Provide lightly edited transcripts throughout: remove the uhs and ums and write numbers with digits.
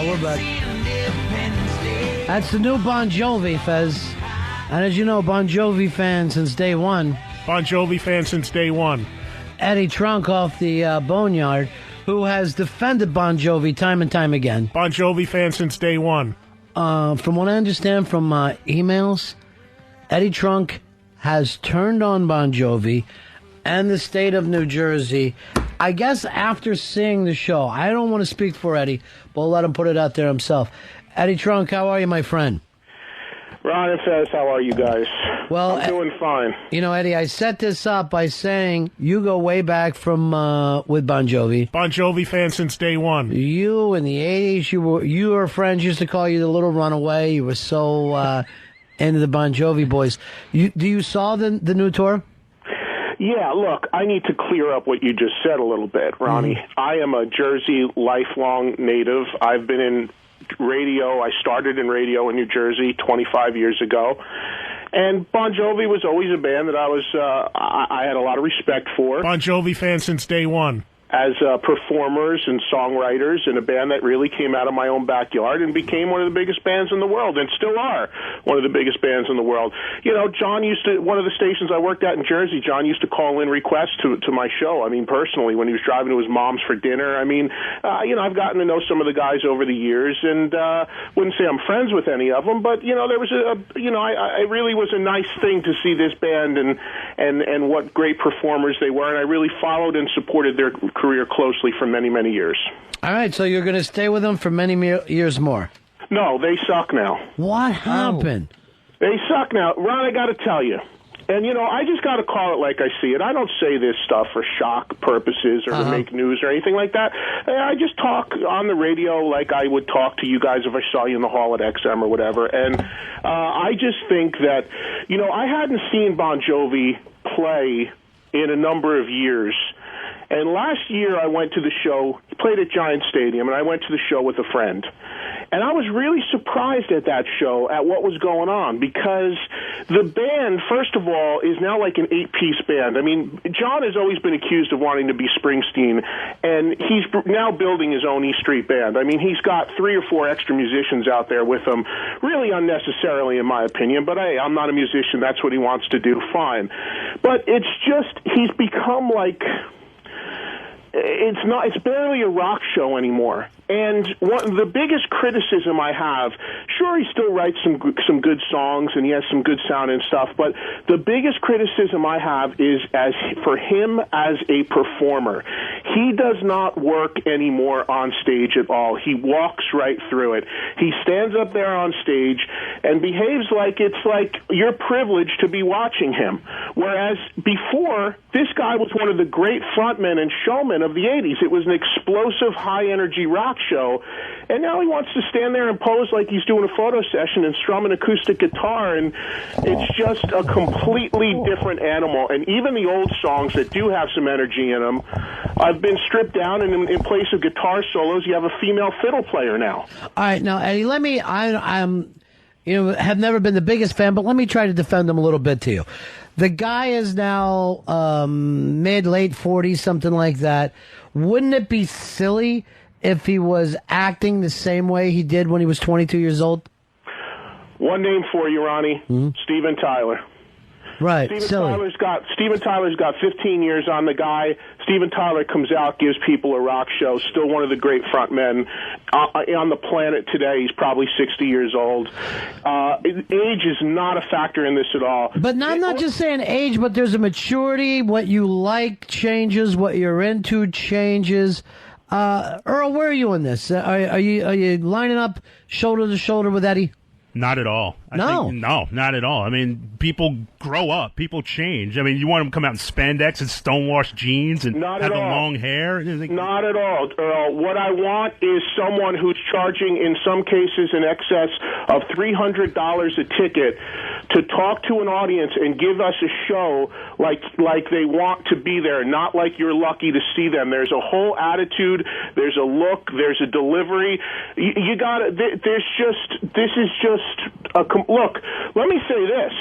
we're back. That's the new Bon Jovi, Fez. And as you know, Bon Jovi fan since day one. Bon Jovi fan since day one. Eddie Trunk off the Boneyard, who has defended Bon Jovi time and time again. Bon Jovi fan since day one. From what I understand from emails, Eddie Trunk has turned on Bon Jovi and the state of New Jersey. I guess after seeing the show, I don't want to speak for Eddie, but I'll let him put it out there himself. Eddie Trunk, how are you, my friend? Ron and Fez, how are you guys? Well, I'm doing fine. You know, Eddie, I set this up by saying you go way back from with Bon Jovi. Bon Jovi fan since day one. You in the 80s, you were friends used to call you the Little Runaway. You were so into the Bon Jovi boys. Do you saw the new tour? Yeah, look, I need to clear up what you just said a little bit, Ronnie. I am a Jersey lifelong native. I've been in radio. I started in radio in New Jersey 25 years ago. And Bon Jovi was always a band that I had a lot of respect for. Bon Jovi fan since day one. As performers and songwriters, and a band that really came out of my own backyard and became one of the biggest bands in the world, and still are one of the biggest bands in the world. You know, John used to, one of the stations I worked at in Jersey, John used to call in requests to my show. I mean, personally, when he was driving to his mom's for dinner. I mean, you know, I've gotten to know some of the guys over the years, and wouldn't say I'm friends with any of them, but, you know, there was I really was a nice thing to see this band and what great performers they were, and I really followed and supported their career closely for many, many years. All right, so you're going to stay with them for many years more. No, they suck now. What happened? They suck now. Ron, I got to tell you, and, you know, I just got to call it like I see it. I don't say this stuff for shock purposes or to make news or anything like that. I just talk on the radio like I would talk to you guys if I saw you in the hall at XM or whatever. And I just think that, you know, I hadn't seen Bon Jovi play in a number of years. And last year I went to the show, he played at Giant Stadium, and I went to the show with a friend. And I was really surprised at that show at what was going on, because the band, first of all, is now like an 8-piece band. I mean, John has always been accused of wanting to be Springsteen, and he's now building his own E Street band. I mean, he's got 3 or 4 extra musicians out there with him, really unnecessarily in my opinion, but hey, I'm not a musician, that's what he wants to do, fine. But it's just, he's become like... It's barely a rock show anymore. And the biggest criticism I have, sure, he still writes some good songs and he has some good sound and stuff, but the biggest criticism I have is for him as a performer. He does not work anymore on stage at all. He walks right through it. He stands up there on stage and behaves like it's like you're privileged to be watching him. Whereas before, this guy was one of the great frontmen and showmen of the 80s. It was an explosive, high-energy rock show, and now he wants to stand there and pose like he's doing a photo session and strum an acoustic guitar, and it's just a completely different animal. And even the old songs that do have some energy in them, I've been stripped down, and in place of guitar solos, you have a female fiddle player now. All right, now, Eddie, I'm have never been the biggest fan, but let me try to defend him a little bit to you. The guy is now mid-late 40s, something like that. Wouldn't it be silly if he was acting the same way he did when he was 22 years old? One name for you, Ronnie. Steven Tyler. Right, Steven Tyler's got 15 years on the guy. Steven Tyler comes out, gives people a rock show, still one of the great frontmen on the planet today. He's probably 60 years old. Age is not a factor in this at all. But I'm not just saying age, but there's a maturity. What you like changes. What you're into changes. Earl, where are you in this? Are you lining up shoulder to shoulder with Eddie? Not at all. No, not at all. I mean, people grow up. People change. I mean, you want them to come out in spandex and stonewashed jeans and have the long hair? Not at all, Earl. What I want is someone who's charging, in some cases, in excess of $300 a ticket to talk to an audience and give us a show like they want to be there, not like you're lucky to see them. There's a whole attitude. There's a look. There's a delivery. You got it. This is just look, let me say this.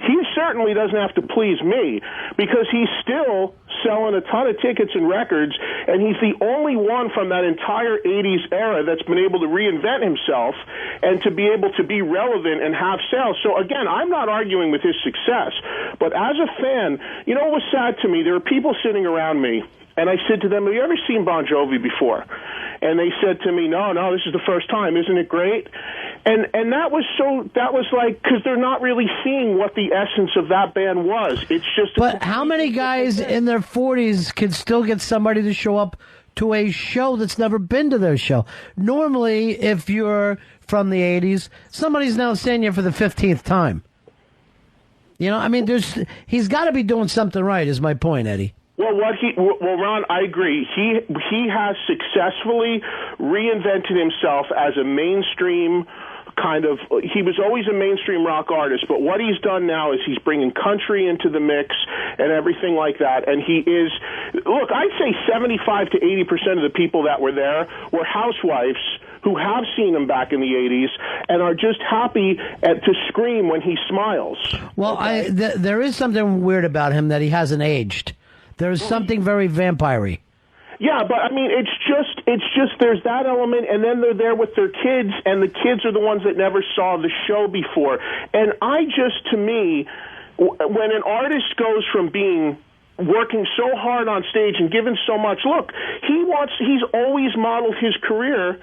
He certainly doesn't have to please me, because he's still selling a ton of tickets and records, and he's the only one from that entire 80s era that's been able to reinvent himself and to be able to be relevant and have sales. So, again, I'm not arguing with his success, but as a fan, you know what was sad to me? There were people sitting around me, and I said to them, have you ever seen Bon Jovi before? And they said to me, no, this is the first time. Isn't it great? And that was like, because they're not really seeing what the essence of that band was. It's just. But how many guys in their 40s can still get somebody to show up to a show that's never been to their show? Normally, if you're from the 80s, somebody's now seeing you for the 15th time. You know, I mean, he's got to be doing something right, is my point, Eddie. Well, Ron, I agree. He has successfully reinvented himself as a mainstream he was always a mainstream rock artist, but what he's done now is he's bringing country into the mix and everything like that, and he is, look, I'd say 75 to 80% of the people that were there were housewives who have seen him back in the 80s and are just happy to scream when he smiles. Well, okay? There is something weird about him that he hasn't aged. There's something very vampire-y. Yeah, but I mean, it's just there's that element, and then they're there with their kids, and the kids are the ones that never saw the show before. And to me, when an artist goes from working so hard on stage and giving so much, look, he's always modeled his career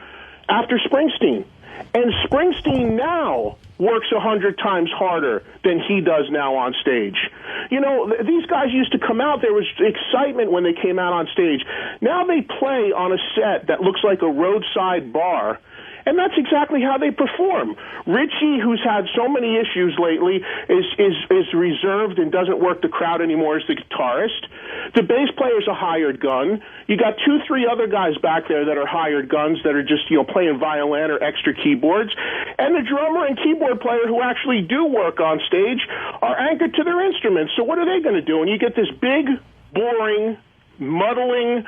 after Springsteen. And Springsteen now works 100 times harder than he does now on stage. You know, these guys used to come out, there was excitement when they came out on stage. Now they play on a set that looks like a roadside bar, and that's exactly how they perform. Richie, who's had so many issues lately, is reserved and doesn't work the crowd anymore as the guitarist. The bass player's a hired gun. You got 2-3 other guys back there that are hired guns that are just, playing violin or extra keyboards. And the drummer and keyboard player who actually do work on stage are anchored to their instruments. So what are they going to do? And you get this big, boring, muddling,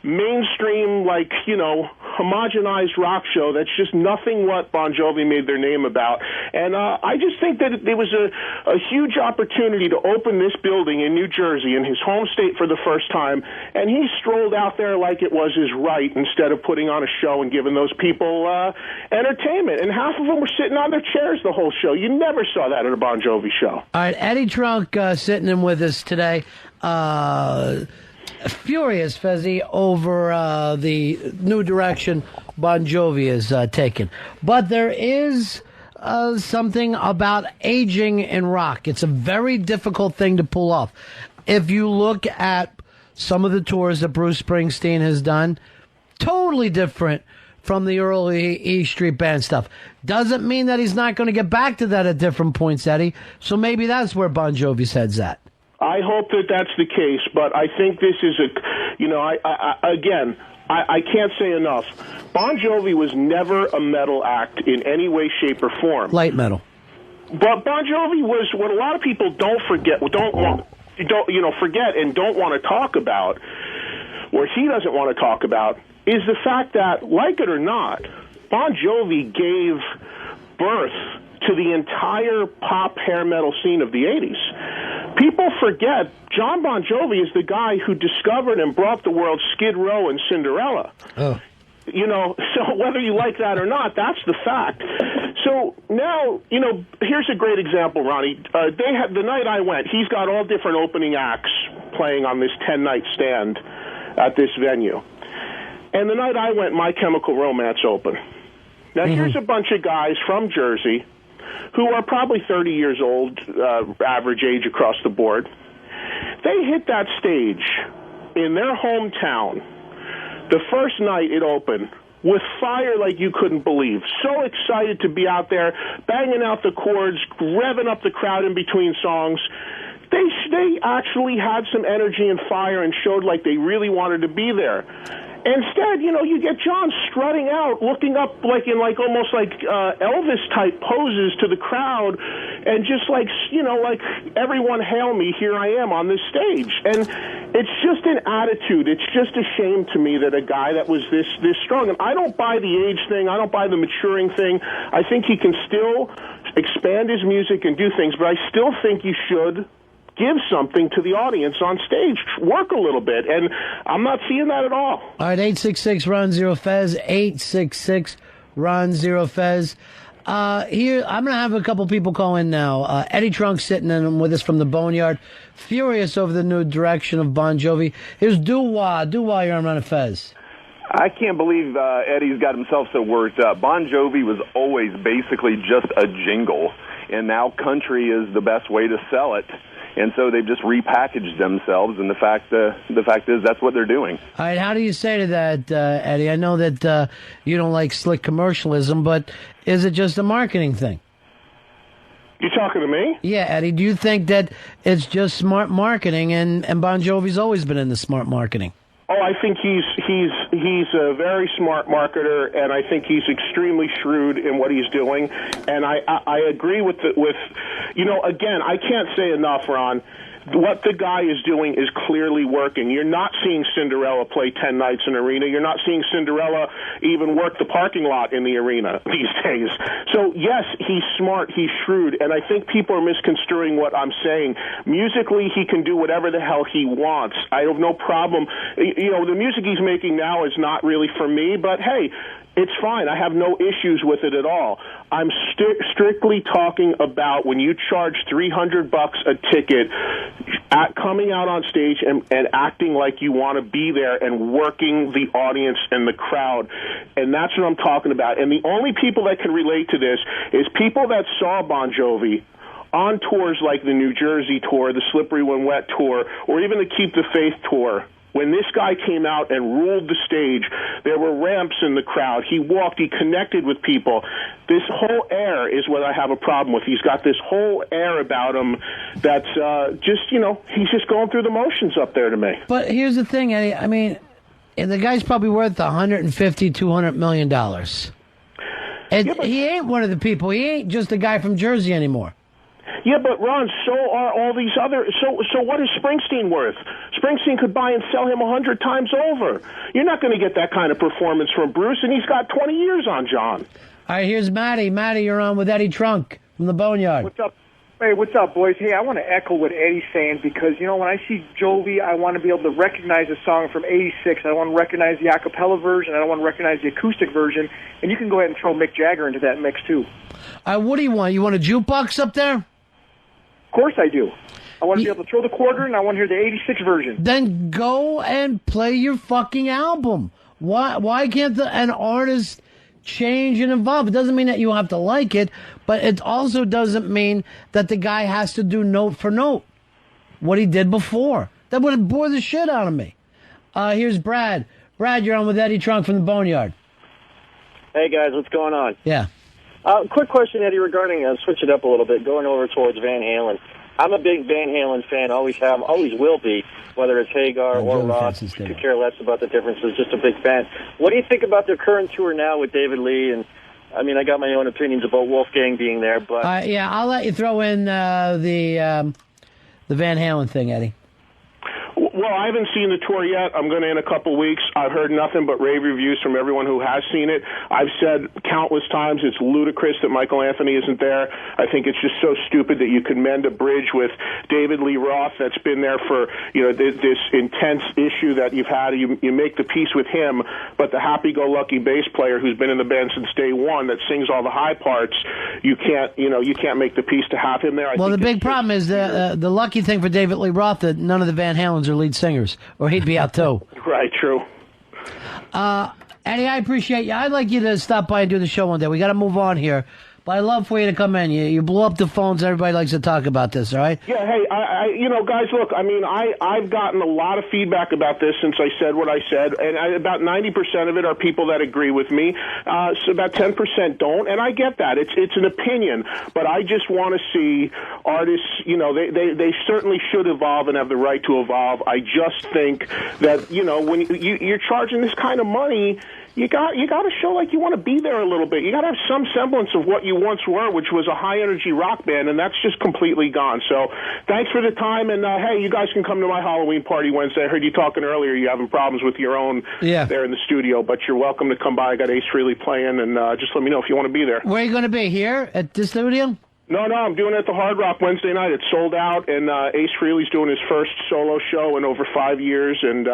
mainstream, homogenized rock show that's just nothing what Bon Jovi made their name about. And I just think that there was a huge opportunity to open this building in New Jersey, in his home state, for the first time, and he strolled out there like it was his right instead of putting on a show and giving those people entertainment. And half of them were sitting on their chairs the whole show. You never saw that at a Bon Jovi show. All right, Eddie Trunk sitting in with us today. Furious, Fezzi, over the new direction Bon Jovi is taking. But there is something about aging in rock. It's a very difficult thing to pull off. If you look at some of the tours that Bruce Springsteen has done, totally different from the early E Street Band stuff. Doesn't mean that he's not going to get back to that at different points, Eddie. So maybe that's where Bon Jovi's head's at. I hope that that's the case, but I think this is I can't say enough. Bon Jovi was never a metal act in any way, shape, or form. Light metal. But Bon Jovi was what a lot of people forget and don't want to talk about, or he doesn't want to talk about, is the fact that, like it or not, Bon Jovi gave birth to the entire pop hair metal scene of the 80s. People forget John Bon Jovi is the guy who discovered and brought the world Skid Row and Cinderella. Oh. So whether you like that or not, that's the fact. So now, here's a great example, Ronnie. The night I went, he's got all different opening acts playing on this 10-night stand at this venue. And the night I went, My Chemical Romance opened. Now, here's a bunch of guys from Jersey who are probably 30 years old, average age across the board. They hit that stage in their hometown the first night it opened with fire like you couldn't believe. So excited to be out there, banging out the chords, revving up the crowd in between songs. They actually had some energy and fire and showed like they really wanted to be there. Instead, you get John strutting out, looking up almost like Elvis-type poses to the crowd, and just like everyone hail me, here I am on this stage. And it's just an attitude. It's just a shame to me that a guy that was this strong, and I don't buy the age thing, I don't buy the maturing thing. I think he can still expand his music and do things, but I still think you should give something to the audience on stage, work a little bit, and I'm not seeing that at all. All right, 866-RON-0-FEZ, 866-RON-0-FEZ. Here, I'm going to have a couple people call in now. Eddie Trunk sitting in with us from the Boneyard, furious over the new direction of Bon Jovi. Here's Doo-Wah. Doo-Wah, you're on Ron and Fez. I can't believe Eddie's got himself so worked up. Bon Jovi was always basically just a jingle, and now country is the best way to sell it. And so they've just repackaged themselves, and the fact is that's what they're doing. All right, how do you say to that, Eddie? I know that you don't like slick commercialism, but is it just a marketing thing? You talking to me? Yeah, Eddie, do you think that it's just smart marketing, and Bon Jovi's always been into smart marketing? Oh, I think he's a very smart marketer, and I think he's extremely shrewd in what he's doing. And I agree with again, I can't say enough, Ron. What the guy is doing is clearly working. You're not seeing Cinderella play 10 nights in arena. You're not seeing Cinderella even work the parking lot in the arena these days. So, yes, he's smart, he's shrewd, and I think people are misconstruing what I'm saying. Musically, he can do whatever the hell he wants. I have no problem. The music he's making now is not really for me, but, hey, it's fine. I have no issues with it at all. I'm strictly talking about when you charge $300 a ticket, coming out on stage and acting like you want to be there and working the audience and the crowd. And that's what I'm talking about. And the only people that can relate to this is people that saw Bon Jovi on tours like the New Jersey tour, the Slippery When Wet tour, or even the Keep the Faith tour. When this guy came out and ruled the stage, there were ramps in the crowd. He walked, he connected with people. This whole air is what I have a problem with. He's got this whole air about him that's he's just going through the motions up there to me. But here's the thing, Eddie. I mean, the guy's probably worth $150, $200 million. And he ain't one of the people. He ain't just a guy from Jersey anymore. Yeah, but Ron, so are all these other. So what is Springsteen worth? Springsteen could buy and sell him 100 times over. You're not going to get that kind of performance from Bruce, and he's got 20 years on John. All right, here's Matty. Matty, you're on with Eddie Trunk from the Boneyard. What's up? Hey, what's up, boys? Hey, I want to echo what Eddie's saying because, when I see Jovi, I want to be able to recognize a song from '86. I want to recognize the a cappella version. I want to recognize the acoustic version. And you can go ahead and throw Mick Jagger into that mix, too. What do you want? You want a jukebox up there? Of course I do. I want to be able to throw the quarter, and I want to hear the '86 version. Then go and play your fucking album. Why can't an artist change and evolve? It doesn't mean that you have to like it, but it also doesn't mean that the guy has to do note for note what he did before. That would bore the shit out of me. Here's Brad. Brad, you're on with Eddie Trunk from the Boneyard. Hey, guys, what's going on? Yeah. Quick question, Eddie, regarding, switch it up a little bit, going over towards Van Halen. I'm a big Van Halen fan, always have, always will be, whether it's Hagar or Ross, could care less about the differences, just a big fan. What do you think about their current tour now with David Lee? And, I mean, I got my own opinions about Wolfgang being there, but... I'll let you throw in the Van Halen thing, Eddie. Well, I haven't seen the tour yet. I'm going to in a couple weeks. I've heard nothing but rave reviews from everyone who has seen it. I've said countless times it's ludicrous that Michael Anthony isn't there. I think it's just so stupid that you could mend a bridge with David Lee Roth that's been there for, this intense issue that you've had. You make the peace with him, but the happy-go-lucky bass player who's been in the band since day one that sings all the high parts, you can't make the peace to have him there. Well, the big problem is the lucky thing for David Lee Roth that none of the Van Halens are lead singers, or he'd be out too. Right, true. Eddie, I appreciate you. I'd like you to stop by and do the show one day. We got to move on here, but I'd love for you to come in. You blew up the phones. Everybody likes to talk about this, all right? Yeah, hey, guys, look, I mean, I've gotten a lot of feedback about this since I said what I said, and about 90% of it are people that agree with me, so about 10% don't, and I get that. It's an opinion, but I just want to see artists, they certainly should evolve and have the right to evolve. I just think that, when you're charging this kind of money, you got to show like you want to be there a little bit. You got to have some semblance of what you once were, which was a high-energy rock band, and that's just completely gone. So thanks for the time, and hey, you guys can come to my Halloween party Wednesday. I heard you talking earlier. You're having problems with your own there in the studio, but you're welcome to come by. I got Ace Frehley playing, and just let me know if you want to be there. Where are you going to be? Here at the studio? No, I'm doing it at the Hard Rock Wednesday night. It's sold out, and Ace Frehley's doing his first solo show in over 5 years, and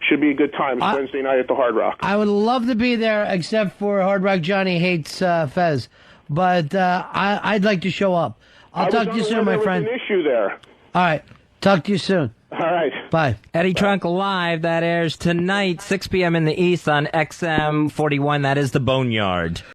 should be a good time. It's Wednesday night at the Hard Rock. I would love to be there, except for Hard Rock Johnny hates Fez. But I'd like to show up. I'll talk to you soon, my friend. There was an issue there. All right. Talk to you soon. All right. Bye. Eddie Trunk Live, that airs tonight, 6 p.m. in the East on XM 41. That is the Boneyard.